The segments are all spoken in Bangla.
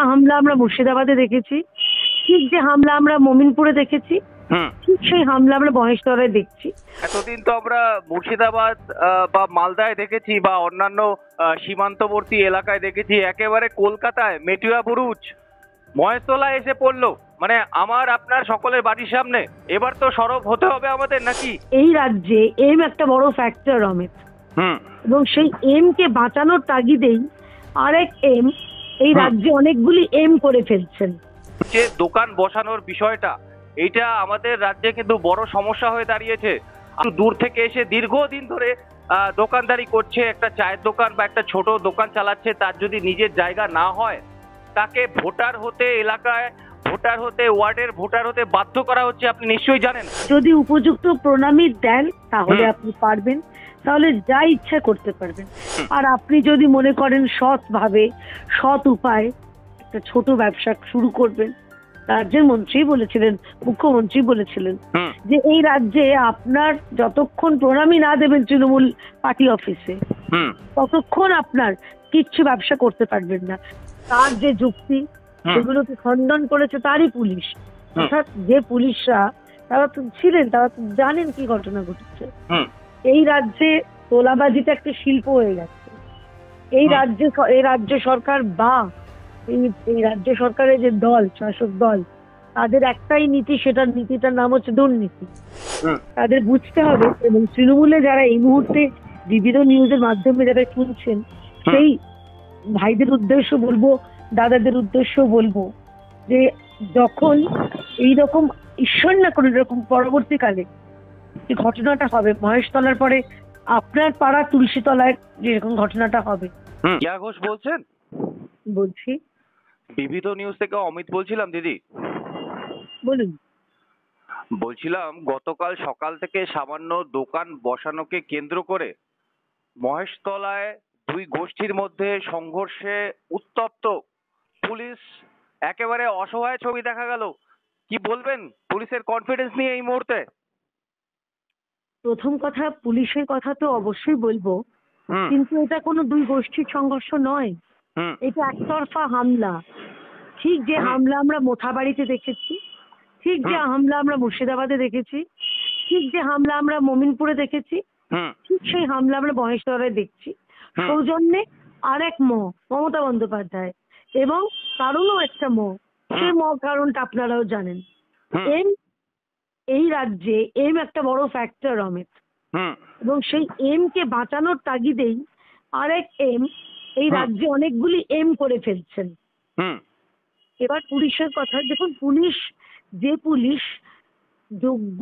হামলা আমরা মুর্শিদাবাদে দেখেছি, ঠিক যে হামলা আমরা মমিনপুরে দেখেছি, ঠিক সেই হামলা আমরা মহেশতলায় দেখছি। এতদিন তো আমরা মুর্শিদাবাদ বা মালদায় দেখেছি বা অন্যান্য সীমান্তবর্তী এলাকায় দেখেছি, একেবারে কলকাতায় মেটিয়া বুরুজ মহেশতলায় এসে পড়লো, মানে আমার আপনার সকলের বাড়ির সামনে। এবার তো সরব হতে হবে আমাদের নাকি? এই রাজ্যে এম একটা বড় ফ্যাক্টর অমিত, এবং সেই এম কে বাঁচানোর তাগিদেই আরেক এম এই রাজ্যে অনেকগুলি এম করে ফেলছেন। যে দোকান বসানোর বিষয়টা, এইটা আমাদের রাজ্যে কিন্তু বড় সমস্যা হয়ে দাঁড়িয়েছে। দূর থেকে এসে দীর্ঘদিন ধরে দোকানদারি করছে, একটা চায়ের দোকান বা একটা ছোট দোকান চালাচ্ছে, তার যদি নিজের জায়গা না হয় তাকে ভোটার হতে, এলাকায় ভোটার হতে, ওয়ার্ডের ভোটার হতে বাধ্য করা হচ্ছে, আপনি নিশ্চয়ই জানেন। যদি উপযুক্ত প্রণামী দেন তাহলে আপনি পারবেন, তাহলে যা ইচ্ছা করতে পারবেন। আর আপনি যদি মনে করেন সৎ ভাবে, সৎ উপায় একটা ছোট ব্যবসা শুরু করবেন, রাজ্যের মন্ত্রী বলেছিলেন, মুখ্যমন্ত্রী বলেছিলেন যে এই রাজ্যে আপনার যতক্ষণ প্রণামী না দেবেন তৃণমূল পার্টি অফিসে, ততক্ষণ আপনার কিচ্ছু ব্যবসা করতে পারবেন না। তার যে যুক্তি, সেগুলোকে খণ্ডন করেছে তারই পুলিশ, অর্থাৎ যে পুলিশরা তারা তো ছিলেন, তারা তো জানেন কি ঘটনা ঘটেছে। এই রাজ্যে তোলাবাজিটা একটা শিল্প হয়ে গেছে। এই রাজ্য সরকার বা এই রাজ্য সরকারের যে দল, শাসক দল, তাদের একটাই নীতি, সেটার নীতিটার নাম হচ্ছে দুর্নীতি। তাদের বুঝতে হবে, এবং তৃণমূলে যারা এই মুহূর্তে বিবিধ নিউজের মাধ্যমে যারা শুনছেন, সেই ভাইদের উদ্দেশ্য বলবো, দাদাদের উদ্দেশ্য বলবো, যে যখন এইরকম, ঈশ্বর না করে এরকম পরবর্তীকালে যে ঘটনাটা হবে মহেশতলার পরে আপনার পাড়া তুলসীতলায় যেরকম ঘটনাটা হবে। ইয়া ঘোষ বলছেন? বলছি, বিবিধ নিউজ থেকে অমিত বলছিলাম দিদি। বলুন। বলছিলাম গতকাল সকাল থেকে সামান্য দোকান বসানোকে কেন্দ্র করে মহেশতলায় দুই গোষ্ঠীর মধ্যে সংঘর্ষে উত্তপ্ত, পুলিশ একেবারে অসহায় ছবি দেখা গেল। কি বলবেন পুলিশের কনফিডেন্স নিয়ে এই মুহূর্তে? প্রথম কথা, পুলিশের কথা তো অবশ্যই বলবো, কিন্তু এটা কোনো দুই গোষ্ঠীর সংঘর্ষ নয়, এটা একতরফা হামলা। ঠিক যে হামলা আমরা মোথাবাড়িতে দেখেছি, ঠিক যে হামলা আমরা মুর্শিদাবাদে দেখেছি, ঠিক যে হামলা আমরা মমিনপুরে দেখেছি, ঠিক সেই হামলা আমরা মহেশতলায় দেখছি। সৌজন্যে আরেক মমতা বন্দ্যোপাধ্যায়, এবং কারণও একটা সেই কারণটা আপনারাও জানেন। এম এই রাজ্যে এম একটা বড় ফ্যাক্টর অমিত, এবং সেই এম কে বাঁচানোর তাগিদেই আরেক এম এই রাজ্যে অনেকগুলি এম করে ফেলছেন। এবার পুলিশের কথা দেখুন, পুলিশ যোগ্য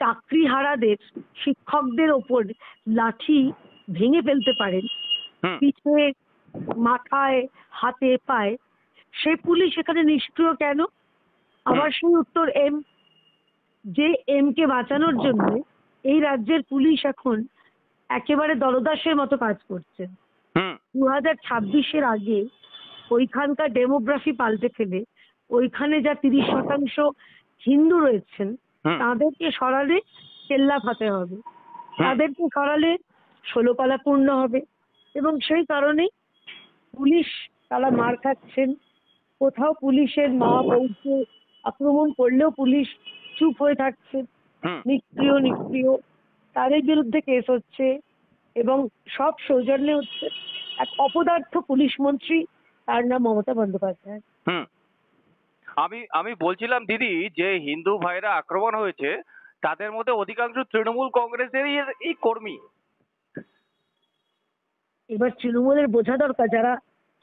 চাকরিহারাদের, শিক্ষকদের ওপর লাঠি ভেঙে ফেলতে পারেন পিঠে, মাথায়, হাতে, পায়ে, সে পুলিশ এখানে নিষ্ক্রিয় কেন? আবার সেই উত্তর যে এম কে বাঁচানোর জন্য এই রাজ্যের পুলিশ এখন একেবারে দলদাসের মতো কাজ করছে। 2026-এর আগে ওইখানকার ডেমোগ্রাফি পাল্টে ফেলে ওইখানে যা 30% হিন্দু রয়েছেন তাদেরকে সরালে কেল্লা ফাতে হবে, তাদেরকে সরালে 16 পালা পূর্ণ হবে, এবং সেই কারণেই পুলিশ তারা মার খাচ্ছেন। কোথাও পুলিশের মা বউকে আক্রমণ করলেও পুলিশ চুপ হয়ে থাকছে, নিষ্ক্রিয়। তাদের বিরুদ্ধে কেস হচ্ছে, এবং সব সৌজন্যে হচ্ছে। এক অপদার্থ পুলিশ মন্ত্রী, তার নাম মমতা বন্দ্যোপাধ্যায়। আমি বলছিলাম দিদি, যে হিন্দু ভাইরা আক্রমণ হয়েছে তাদের মধ্যে অধিকাংশ তৃণমূল কংগ্রেসেরই এই কর্মী। এবার তৃণমূলের বোঝা দরকার, যারা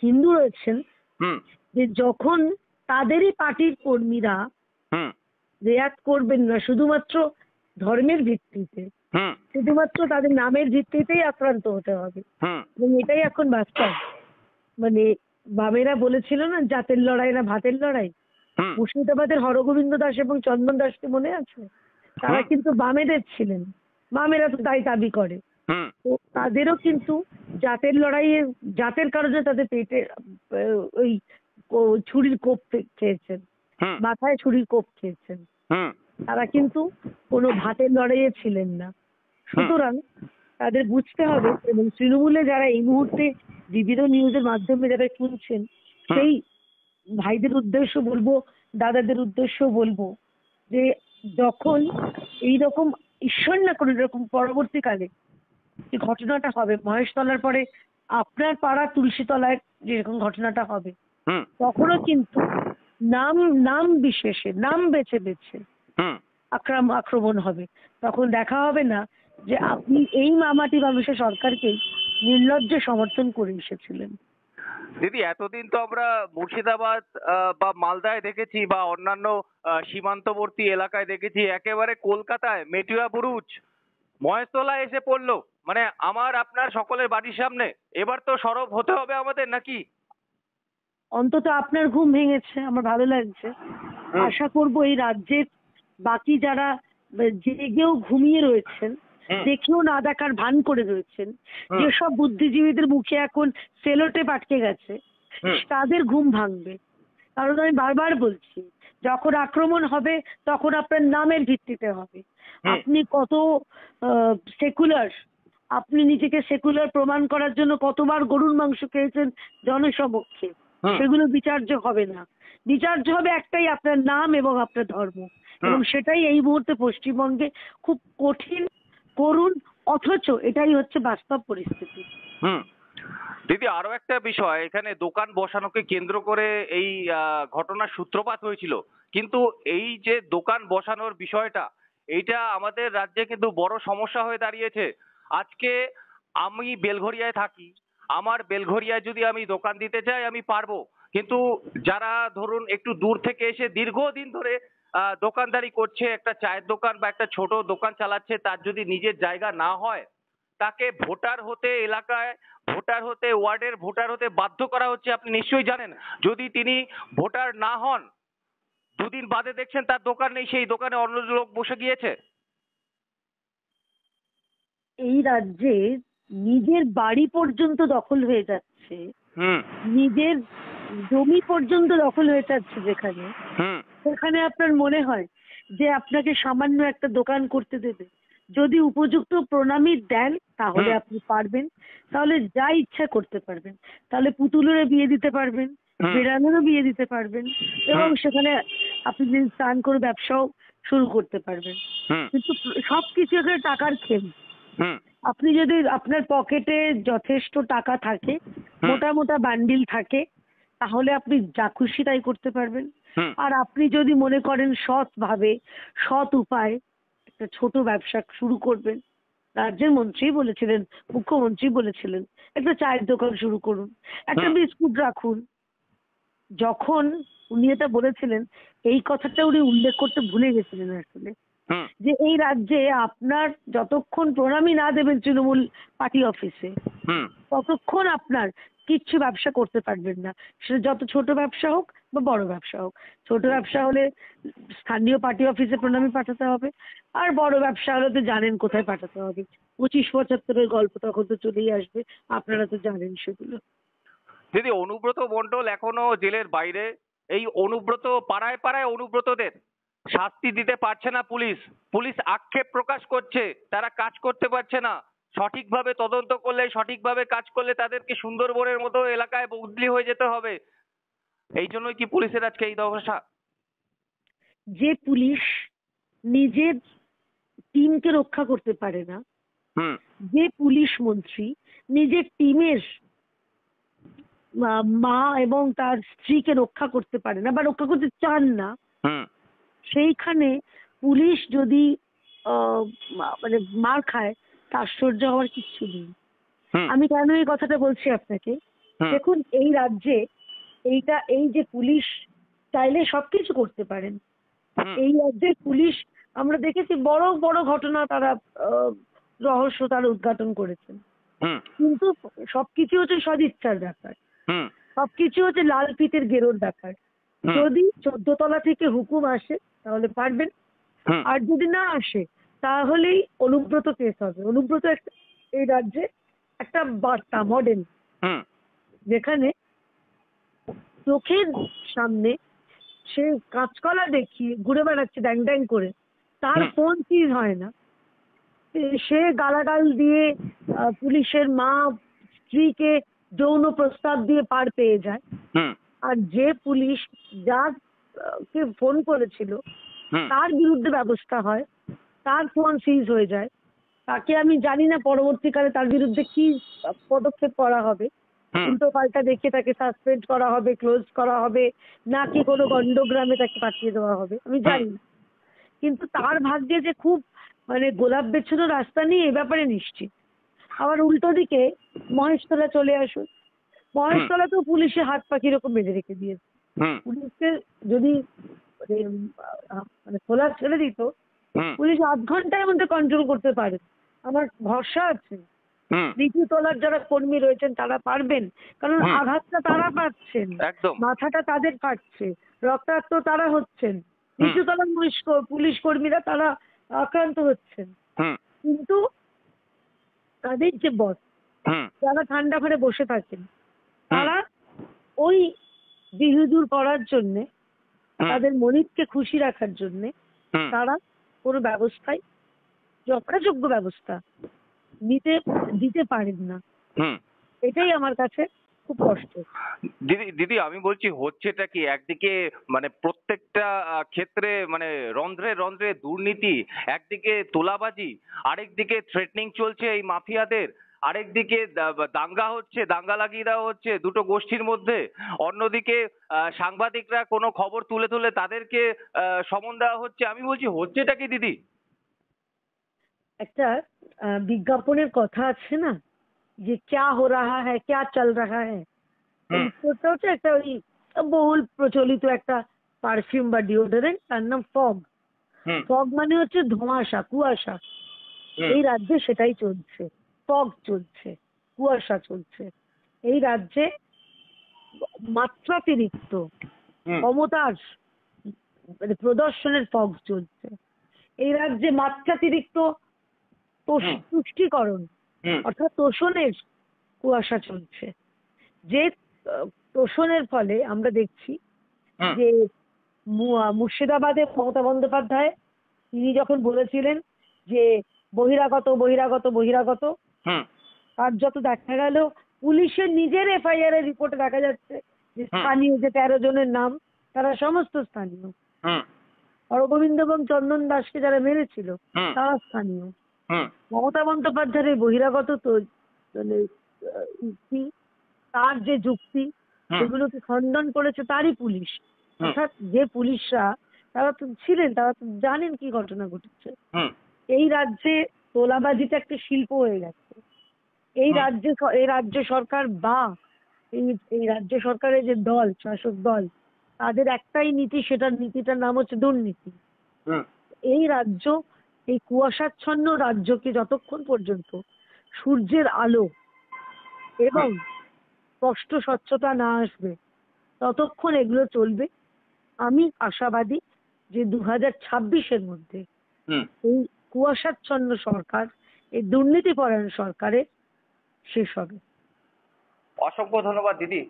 হিন্দু রয়েছেন, যে যখন তাদেরই পার্টির কর্মীরা রিয়াক্ট করবেন না শুধুমাত্র ধর্মের ভিত্তিতে, শুধুমাত্র তাদের নামের ভিত্তিতেই আক্রান্ত হতে হবে, এবং এটাই এখন বাস্তব। মানে বামেরা বলেছিল না, জাতের লড়াই না ভাতের লড়াই। মুর্শিদাবাদের হরগোবিন্দ দাস এবং চন্দন দাসকে মনে আছে? তারা কিন্তু বামেদের ছিলেন, বামেরা তো তাই দাবি করে। তো তাদেরও কিন্তু জাতের লড়াইয়ে, জাতের কারণে তাদের পেটে ওই ছুরির কোপ খেয়েছেন, মাথায় ছুরির কোপ খেয়েছেন। তারা কিন্তু কোনো ভাতের লড়াইয়ে ছিলেন না। সুতরাং তাদের বুঝতে হবে, এবং তৃণমূলে যারা এই মুহূর্তে বিবিধ নিউজের মাধ্যমে যারা শুনছেন, সেই ভাইদের উদ্দেশ্য বলবো, দাদাদের উদ্দেশ্য বলবো যে যখন এইরকম, ঈশ্বর না করে এরকম পরবর্তীকালে যে ঘটনাটা হবে মহেশতলার পরে আপনার পাড়া তুলসীতলায় যেরকম ঘটনাটা হবে, হুম তখনও কিন্তু নাম নাম বিশেষে, নাম বেছে বেছে হুম আক্রমণ হবে। তখন দেখা হবে না যে আপনি এই মামাটি মানুষের সরকারকেই নির্লজ্জে সমর্থন করে এসেছিলেন। দিদি, এতদিন তো আমরা মুর্শিদাবাদ বা মালদায় দেখেছি বা অন্যান্য সীমান্তবর্তী এলাকায় দেখেছি, একেবারে কলকাতায় মেটিয়া বুরুজ মহেশতলায় এসে পড়লো, মানে আমার আপনার সকলের বাড়ির সামনে। এবার তো সরব হতে হবে আমাদের, নাকি? অন্তত আপনার ঘুম ভেঙেছে, আমার ভালো লাগছে। আশা করব এই রাজ্যের বাকি যারা জেগেও ঘুমিয়ে রয়েছেন, দেখেও না দেখার ভান করে রয়েছেন, যেসব বুদ্ধিজীবীদের মুখে এখন সেলোটেপ আটকে গেছে, তাদের ঘুম ভাঙবে। কারণ আমি বারবার বলছি, যখন আক্রমণ হবে তখন আপনার নামের ভিত্তিতে হবে। আপনি কত সেকুলার, আপনি নিজেকে সেকুলার প্রমাণ করার জন্য কতবার গরুর মাংস খেয়েছেন জনসমক্ষে, সেগুলো বিচার্য হবে না। বিচার্য হবে একটাই, আপনার নাম এবং আপনার ধর্ম। এবং সেটাই এই মুহূর্তে পশ্চিমবঙ্গে খুব কঠিন, করুণ, অথচ এটাই হচ্ছে বাস্তব পরিস্থিতি। দিদি, আরো একটা বিষয়, এখানে দোকান বসানোকে কেন্দ্র করে এই ঘটনার সূত্রপাত হয়েছিল, কিন্তু এই যে দোকান বসানোর বিষয়টা, এইটা আমাদের রাজ্যে কিন্তু বড় সমস্যা হয়ে দাঁড়িয়েছে। আজকে আমি বেলঘরিয়ায় থাকি, আমার বেলঘরিয়ায় যদি আমি দোকান দিতে চাই আমি পারবো, কিন্তু যারা ধরুন একটু দূর থেকে এসে দীর্ঘদিন ধরে দোকানদারি করছে, একটা চায়ের দোকান বা একটা ছোট দোকান চালাচ্ছে, তার যদি নিজের জায়গা না হয়, তাকে ভোটার হতে, এলাকায় ভোটার হতে, ওয়ার্ডের ভোটার হতে বাধ্য করা হচ্ছে। আপনি নিশ্চয়ই জানেন, যদি তিনি ভোটার না হন, দুদিন বাদে দেখছেন তার দোকান নেই, সেই দোকানে অন্য লোক বসে গিয়েছে। এই রাজ্যে নিজের বাড়ি পর্যন্ত দখল হয়ে যাচ্ছে, নিজের জমি পর্যন্ত দখল হয়ে যাচ্ছে, যেখানে সেখানে আপনার মনে হয় যে আপনাকে সামান্য একটা দোকান করতে দেবে? যদি উপযুক্ত প্রণামী দেন তাহলে আপনি পারবেন, তাহলে যা ইচ্ছা করতে পারবেন। তাহলে পুতুলেরও বিয়ে দিতে পারবেন, বিড়ালেরও বিয়ে দিতে পারবেন, এবং সেখানে আপনি স্নান করে ব্যবসাও শুরু করতে পারবেন। কিন্তু সবকিছু এখানে টাকার খেল। আপনি যদি আপনার পকেটে যথেষ্ট টাকা থাকে, মোটা মোটা বান্ডিল থাকে, তাহলে আপনি যা খুশি তাই করতে পারবেন। আর আপনি যদি মনে করেন সৎ ভাবে, সৎ উপায় একটা ছোট ব্যবসা শুরু করবেন, রাজ্যের মন্ত্রী বলেছিলেন, মুখ্যমন্ত্রী বলেছিলেন একটা চায়ের দোকান শুরু করুন, একটা বিস্কুট রাখুন। যখন উনি এটা বলেছিলেন, এই কথাটা উনি উল্লেখ করতে ভুলে গেছিলেন আসলে, যে এই রাজ্যে আপনার যতক্ষণ প্রণামী না দেবেন তৃণমূল পার্টি অফিসে, ততক্ষণ আপনার কিচ্ছু ব্যবসা করতে পারবেন না। সেটা যত ছোট ব্যবসা হোক বা বড় ব্যবসা হোক। ছোট ব্যবসা হলে স্থানীয় পার্টি অফিসে প্রণামী পাঠাতে হবে, আর বড় ব্যবসা হলে তো জানেন কোথায় পাঠাতে হবে। 25-75-এর গল্প তখন তো চলেই আসবে, আপনারা তো জানেন সেগুলো। দিদি, অনুব্রত মণ্ডল এখনো জেলের বাইরে। এই অনুব্রত, পাড়ায় পাড়ায় অনুব্রতদের শাস্তি দিতে পারছে না পুলিশ। পুলিশ আক্ষেপ প্রকাশ করছে, তারা কাজ করতে পারছে না। সঠিকভাবে তদন্ত করলে, সঠিকভাবে কাজ করলে তাদেরকে সুন্দরবনের মতো এলাকায় বদলি হয়ে যেতে হবে। এই জন্যই কি পুলিশের আজকে এই দশা? যে পুলিশ নিজের টিমকে রক্ষা করতে পারে না, যে পুলিশ মন্ত্রী নিজের টিমের মা এবং তার স্ত্রীকে রক্ষা করতে পারে না বা রক্ষা করতে চান না, সেইখানে পুলিশ যদি মানে মার খায়, তা আশ্চর্য হওয়ার কিচ্ছু নেই। আমি কেন এই কথাটা বলছি আপনাকে, দেখুন এই রাজ্যে এই যে পুলিশ চাইলে সবকিছু করতে পারেন। এই রাজ্যের পুলিশ আমরা দেখেছি বড় বড় ঘটনা তারা রহস্য তারা উদ্ঘাটন করেছেন, কিন্তু সবকিছু হচ্ছে সদিচ্ছার ব্যাপার, সবকিছু হচ্ছে লাল ফিতের গেরোর ব্যাপার। যদি 14 তলা থেকে হুকুম আসে তাহলে পারবেন, আর যদি না আসে তাহলেই অনুব্রত কেস হবে। অনুব্রত এই রাজ্যে একটা বার্তা মডেল, যেখানে চোখের সামনে সে কাঁচকলা দেখিয়ে ঘুরে বেড়াচ্ছে ড্যাং ড্যাং করে, তার ফোন সিজ হয় না, সে গালাগাল দিয়ে পুলিশের মা স্ত্রীকে যৌন প্রস্তাব দিয়ে পার পেয়ে যায়, আর যে পুলিশ যার কে ফোন করেছিল তার বিরুদ্ধে ব্যবস্থা হয়, তার ফোন সিজ হয়ে যায়, তাকে আমি জানি না পরবর্তীকালে তার বিরুদ্ধে কি পদক্ষেপ করা হবে, উল্টো পাল্টা দেখে তাকে সাসপেন্ড করা হবে, ক্লোজ করা হবে, নাকি কোনো গন্ডগ্রামে তাকে পাঠিয়ে দেওয়া হবে আমি জানি না। কিন্তু তার ভাগ্যে যে খুব মানে গোলাপ বেছানো রাস্তা নেই এ ব্যাপারে নিশ্চিত। আবার উল্টো দিকে মহেশতলা চলে আসুন, মহেশতলাতেও পুলিশে হাত পা কিরকম বেঁধে রেখে দিয়েছে। পুলিশকে যদি মানে খোলা ছেড়ে দিত, পুলিশ ৮ ঘন্টার মধ্যে কন্ট্রোল করতে পারে। আমার ভরসা আছে দ্বিতীয় তলার যারা কর্মী রয়েছেন তারা পারবেন, কারণ আঘাতটা তারা পাচ্ছেন, মাথাটা তাদের ফাটছে, রক্তাক্ত তারা হচ্ছেন, দ্বিতীয় তলার পুলিশ কর্মীরা তারা আক্রান্ত হচ্ছেন। কিন্তু তাদের যে বস যারা ঠান্ডা ঘরে বসে থাকেন তারা ওই বিহুদুর করার জন্যে, তাদের মনিবকে খুশি রাখার জন্যে তারা কোনো ব্যবস্থায় যথাযোগ্য ব্যবস্থা দিতে পারেন না। এটাই আমার কাছে খুব কষ্ট। দিদি আমি বলছি হচ্ছেটা কি, একদিকে মানে প্রত্যেকটা ক্ষেত্রে মানে রন্ধ্রে রন্ধ্রে দুর্নীতি, একদিকে তোলাবাজি, আরেকদিকে থ্রেটনিং চলছে এই মাফিয়াদের, আরেকদিকে দাঙ্গা হচ্ছে, দাঙ্গা লাগিয়ে দেওয়া হচ্ছে দুটো গোষ্ঠীর মধ্যে, অন্যদিকে সাংবাদিকরা কোনো খবর তুলে তুলে তাদেরকে সমন দেওয়া হচ্ছে। আমি বলছি হচ্ছেটা কি দিদি? একটা বিজ্ঞাপনের কথা আছে না, যে ক্যা হো রাহা হ্যায়, ক্যা চল রাহা হ্যায়, উত্তরটা হচ্ছে একটা ওই বহুল প্রচলিত একটা পারফিউম বা ডিওডোরেন্ট, তার নাম ফগ। ফগ মানে হচ্ছে ধোঁয়াশা, কুয়াশা। এই রাজ্যে সেটাই চলছে, ফগ চলছে, কুয়াশা চলছে। এই রাজ্যে মাত্রাতিরিক্ত ক্ষমতার মানে প্রদর্শনের ফগ চলছে। এই রাজ্যে মাত্রাতিরিক্ত তুষ্টিকরণ অর্থাৎ তোষণের কুয়াশা চলছে। যে তোষণের ফলে আমরা দেখছি যে মুর্শিদাবাদে মমতা বন্দ্যোপাধ্যায় তিনি যখন বলেছিলেন যে বহিরাগত বহিরাগত বহিরাগত, কার্যত দেখা গেল পুলিশের নিজের এফআইআর এর রিপোর্টে দেখা যাচ্ছে যে স্থানীয় যে 13 জনের নাম তারা সমস্ত স্থানীয়। অরগোবিন্দ এবং চন্দন দাসকে যারা মেরেছিল তারা স্থানীয়। মমতা বন্দ্যোপাধ্যায়ের বহিরাগত মানে তার যে যুক্তি এগুলোকে খণ্ডন করেছে তারই পুলিশ, অর্থাৎ যে পুলিশরা তারা তো ছিলেন, তারা তো জানেন কি ঘটনা ঘটেছে। এই রাজ্যে তোলাবাজিটা একটা শিল্প হয়ে গেছে। এই রাজ্য সরকার বা এই রাজ্য সরকারের যে দল, শাসক দল, তাদের একটাই নীতি, সেটার নীতিটার নাম হচ্ছে দুর্নীতি। এই রাজ্য, এই কুয়াশাচ্ছন্ন রাজ্যকে যতক্ষণ পর্যন্ত সূর্যের আলো এবং স্পষ্ট স্বচ্ছতা না আসবে ততক্ষণ এগুলো চলবে। আমি আশাবাদী যে 2026-এর মধ্যে এই কুয়াশাচ্ছন্ন সরকার, এই দুর্নীতিপরায়ণ সরকারের শেষ হবে। অসংখ্য ধন্যবাদ দিদি।